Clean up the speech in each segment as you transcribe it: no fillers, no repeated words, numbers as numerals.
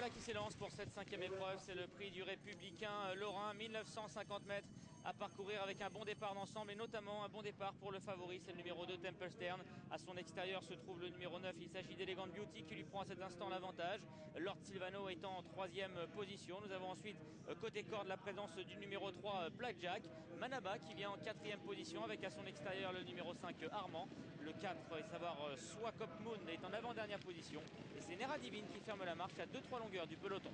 voilà qui s'élance pour cette 5e épreuve. C'est le prix du Républicain Lorrain, 1950 mètres à parcourir avec un bon départ d'ensemble et notamment un bon départ pour le favori, c'est le numéro 2 Temple Stern. À son extérieur se trouve le numéro 9, il s'agit d'Elegant Beauty qui lui prend à cet instant l'avantage. Lord Silvano étant en 3e position. Nous avons ensuite côté corde la présence du numéro 3 Blackjack. Manaba qui vient en 4e position avec à son extérieur le numéro 5 Armand. Le 4 et savoir Swakop Moon est en avant-dernière position. Et c'est Nera Divine qui ferme la marche à 2-3 longueurs du peloton.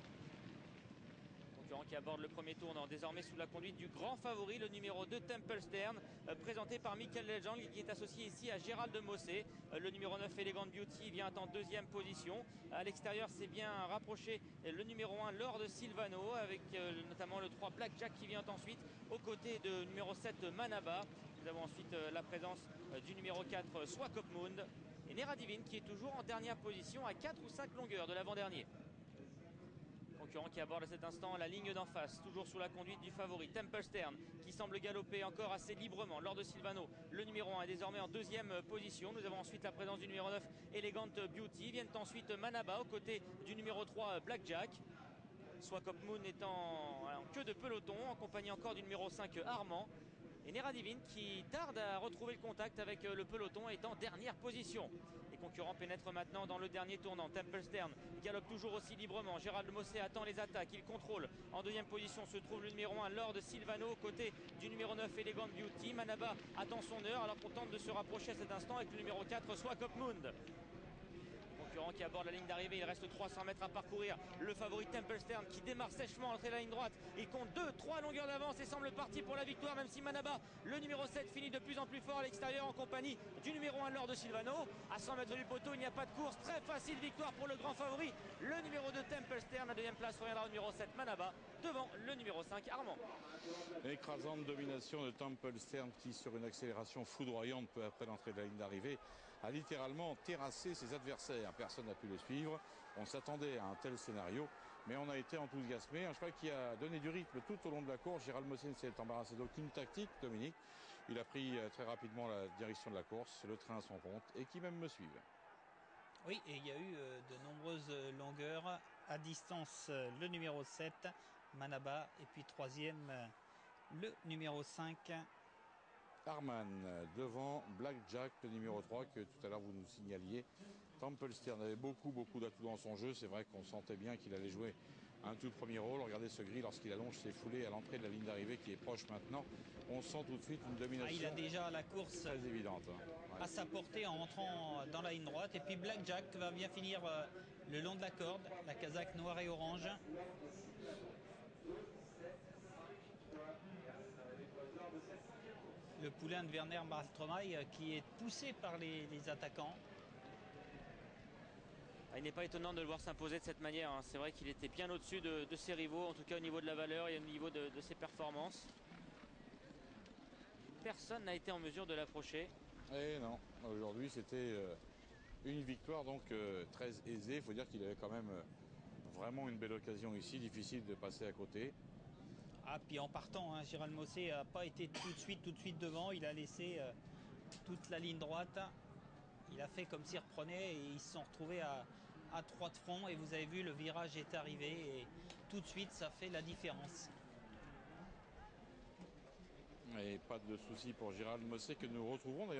Concurrent qui aborde le premier tournant, désormais sous la conduite du grand favori, le numéro 2 Temple Stern, présenté par Michael Legendre, qui est associé ici à Gérald de Mossé. Le numéro 9 Elegant Beauty vient en 2e position. À l'extérieur, c'est bien rapproché le numéro 1 Lord Silvano, avec notamment le 3 Blackjack qui vient ensuite aux côtés de numéro 7 Manaba. Nous avons ensuite la présence du numéro 4 Swakop Moon et Nera Divine qui est toujours en dernière position à 4 ou 5 longueurs de l'avant-dernier. Concurrent qui aborde à cet instant la ligne d'en face, toujours sous la conduite du favori Temple Stern qui semble galoper encore assez librement. Lors de Silvano, le numéro 1 est désormais en 2e position. Nous avons ensuite la présence du numéro 9 Elegant Beauty. Viennent ensuite Manaba aux côtés du numéro 3 Blackjack. Swakop Moon est en queue de peloton, en compagnie encore du numéro 5 Armand. Et Nera Divine qui tarde à retrouver le contact avec le peloton est en dernière position. Les concurrents pénètrent maintenant dans le dernier tournant. Temple Stern galope toujours aussi librement. Gérald de Mossé attend les attaques, il contrôle. En 2e position se trouve le numéro 1 Lord Silvano, aux côtés du numéro 9 Elegant Beauty. Manaba attend son heure alors qu'on tente de se rapprocher à cet instant avec le numéro 4 Swakop Moon. Concurrent qui aborde la ligne d'arrivée, il reste 300 mètres à parcourir. Le favori Temple Stern qui démarre sèchement à l'entrée de la ligne droite. Il compte 2-3 longueurs d'avance et semble parti pour la victoire, même si Manaba, le numéro 7, finit de plus en plus fort à l'extérieur en compagnie du numéro 1 Lord de Silvano. À 100 mètres du poteau, il n'y a pas de course. Très facile victoire pour le grand favori. Le numéro 2 Temple Stern, la 2e place reviendra au numéro 7 Manaba, devant le numéro 5 Armand. Écrasante domination de Temple Stern qui, sur une accélération foudroyante peu après l'entrée de la ligne d'arrivée, a littéralement terrassé ses adversaires. Personne n'a pu le suivre. On s'attendait à un tel scénario, mais on a été enthousiasmé. Un cheval qui a donné du rythme tout au long de la course. Gérald Mossé s'est embarrassé d'aucune tactique, Dominique. Il a pris très rapidement la direction de la course, le train à son compte, et qui même me suivent. Oui, et il y a eu de nombreuses longueurs. À distance, le numéro 7, Manaba, et puis 3e, le numéro 5. Arman devant Blackjack, le numéro 3 que tout à l'heure vous nous signaliez. Temple Stern avait beaucoup d'atouts dans son jeu. C'est vrai qu'on sentait bien qu'il allait jouer un tout premier rôle. Regardez ce gris lorsqu'il allonge ses foulées à l'entrée de la ligne d'arrivée qui est proche maintenant. On sent tout de suite une domination il a déjà la course très évidente. À sa portée en entrant dans la ligne droite. Et puis Blackjack va bien finir le long de la corde, la casaque noire et orange. Le poulain de Werner Maltromaille qui est poussé par les attaquants. Il n'est pas étonnant de le voir s'imposer de cette manière. C'est vrai qu'il était bien au-dessus de ses rivaux, en tout cas au niveau de la valeur et au niveau de ses performances. Personne n'a été en mesure de l'approcher. Et non, aujourd'hui c'était une victoire donc très aisée. Il faut dire qu'il avait quand même vraiment une belle occasion ici, difficile de passer à côté. Ah, puis en partant, Gérald Mossé n'a pas été tout de suite devant. Il a laissé toute la ligne droite. Il a fait comme s'il reprenait et ils se sont retrouvés à 3 de front. Et vous avez vu, le virage est arrivé et tout de suite, ça fait la différence. Et pas de souci pour Gérald Mossé que nous retrouvons d'ailleurs.